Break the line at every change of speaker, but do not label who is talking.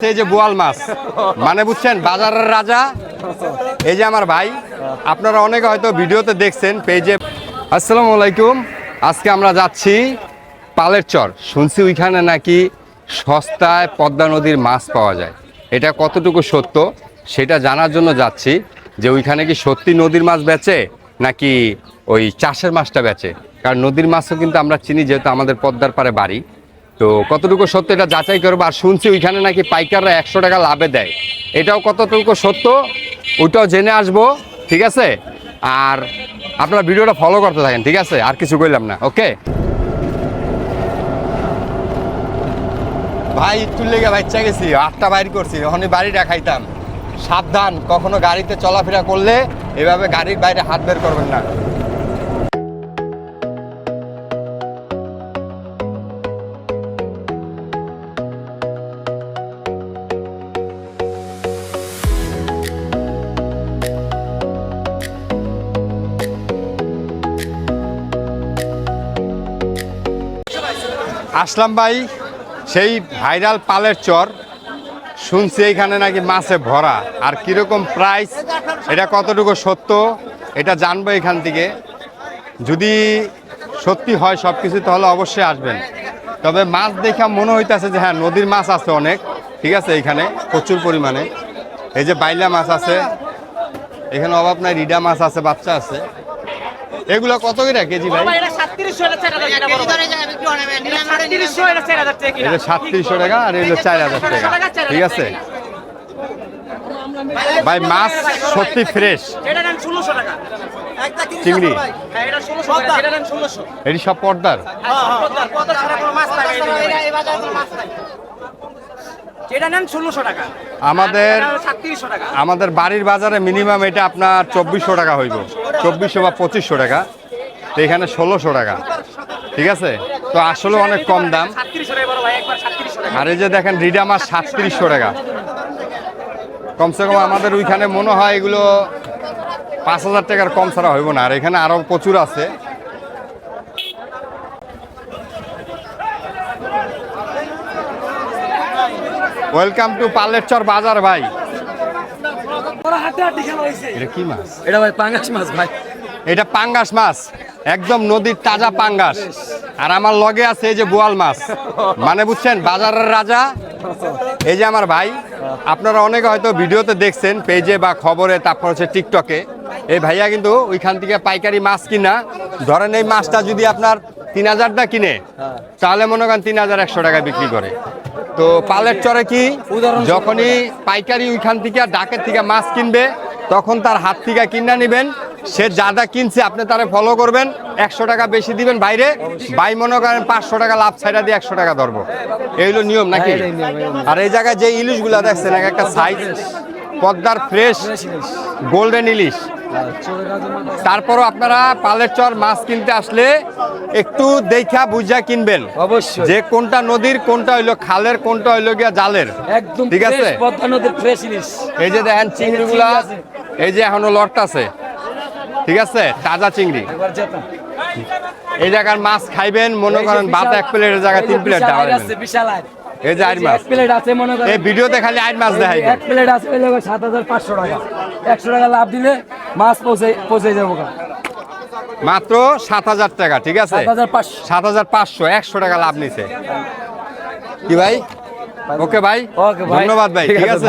এই যে বোয়াল মাছ মানে বুঝছেন বাজারের রাজা। এই যে আমার ভাই, আপনারা অনেকে হয়তো ভিডিওতে দেখছেন পেজে। আসসালামু আলাইকুম। আজকে আমরা যাচ্ছি পালের চর। শুনছি ওইখানে নাকি সস্তায় পদ্মা নদীর মাছ পাওয়া যায়। এটা কতটুকু সত্য সেটা জানার জন্য যাচ্ছি, যে ওইখানে কি সত্যি নদীর মাছ বেচে নাকি ওই চাষের মাছটা বেচে। কারণ নদীর মাছও কিন্তু আমরা চিনি, যেহেতু আমাদের পদ্মার পাড়ে বাড়ি। তো কতটুকু সত্য এটা যাচাই করবো। আর শুনছি ওইখানে নাকি পাইকাররা 100 টাকা লাভে দেয়, এটাও কতটুকু সত্য ওইটাও জেনে আসবো। ঠিক আছে, আর আপনারা ভিডিওটা ফলো করতে থাকেন। ঠিক আছে, আর কিছু কইলাম না। ওকে ভাই, একটু লেগে বাচ্চা গেছি, 8টা বাইর করছি, ওখানে বাড়িটা খাইতাম। সাবধান, কখনো গাড়িতে চলাফেরা করলে এভাবে গাড়ির বাইরে হাত বের করবেন না। আসলাম ভাই সেই ভাইরাল পালের চর। শুনছি এখানে নাকি মাছে ভরা, আর কিরকম প্রাইস, এটা কতটুকু সত্য এটা জানবো এখান থেকে। যদি সত্যি হয় সব কিছু তাহলে অবশ্যই আসবেন। তবে মাছ দেখা মনে হইতেছে যে হ্যাঁ নদীর মাছ আছে অনেক। ঠিক আছে, এখানে প্রচুর পরিমাণে এই যে বাইলা মাছ আছে, এখানে অভাব নাই, রিডা মাছ আছে, বাচ্চা আছে। এগুলো কত করে কেজি ভাই? এটা 3700 টাকা আর এগুলো 4000 টাকা। ঠিক আছে ভাই, মাছ সত্যি ফ্রেশ। চিংড়ি এটি সব পর্দার। আমাদের বাড়ির বাজারে মিনিমাম এটা আপনার 2400 টাকা হইব, 2400 বা 2500 টাকা। তো এখানে 1600 টাকা। ঠিক আছে, তো আসলে অনেক কম দাম। আর এই যে দেখেন রিডা মাছ 3700 টাকা। কমসে কম আমাদের ওইখানে মনে হয় এগুলো 5000 টাকার কম ছাড়া হইব না। আর এখানে আরো প্রচুর আছে। ওয়েলকাম টু পালের চর বাজার ভাই। এটা কি মাছ?
এটা ভাই পাঙ্গাস মাছ ভাই।
এটা পাঙ্গাস মাছ, একদম নদীর তাজা পাঙ্গাস। আর আমার লগে আছে এই যে বোয়াল মাছ মানে বুঝছেন বাজারের রাজা। এই যে আমার ভাই, আপনারা অনেকে হয়তো ভিডিওতে দেখছেন পেজে বা খবরে, তারপর হচ্ছে টিকটকে। এই ভাইয়া কিন্তু ওইখান থেকে পাইকারি মাছ কিনা, ধরেন এই মাছটা যদি আপনার 3000 টাকা কিনে, তাহলে মনে করেন 3100 টাকা বিক্রি করে। তো পালের চরে কি, যখনই পাইকারি ওইখান থেকে ডাকের থেকে মাছ কিনবে, তখন তার হাত থেকে কিনা নেবেন। সে যাদা কিনছে আপনি তারে ফলো করবেন, 100 টাকা বেশি দিবেন বাইরে, ভাই মনে করেন 500 টাকা লাভ ছাইড়া দিয়ে 100 টাকা ধরবো। এই হলো নিয়ম নাকি? আর এই জায়গায় যে ইলিশগুলা দেখছেন এক একটা সাইজ, পদ্মার ফ্রেশ গোল্ডেন ইলিশ। তারপরও আপনারা পালের চর মাছ কিনতে আসলে একটু দেখা বুঝা কিনবেন, অবশ্যই, যে কোনটা নদীর, কোনটা হইলো খালের, কোনটা হইলো গিয়া জালের। একদম ঠিক আছে,
পদ্মা নদীর ফ্রেশ ইলিশ।
এই যে দেখেন চিংড়িগুলা, এই যে এখনো লড়তাছে। ঠিক আছে, তাজা চিংড়ি। এই জায়গার মাছ খাইবেন, মনে করেন ভাত 1 প্লেটের জায়গায় 3 প্লেট দেওয়া হবে। এই যে আইর মাছ,
প্লেট আছে মনে করেন,
এই ভিডিওতে খালি আইর মাছ দেখাই।
1 প্লেট আছে ওই লোক 7500 টাকা। 100 টাকা লাভ দিলে মাছ পৌঁছে যাবো
মাত্র 7000 টাকা। ঠিক আছে, 7500, 100 টাকা লাভ নিছে। কি ভাই? ওকে ভাই, ধন্যবাদ ভাই। ঠিক আছে।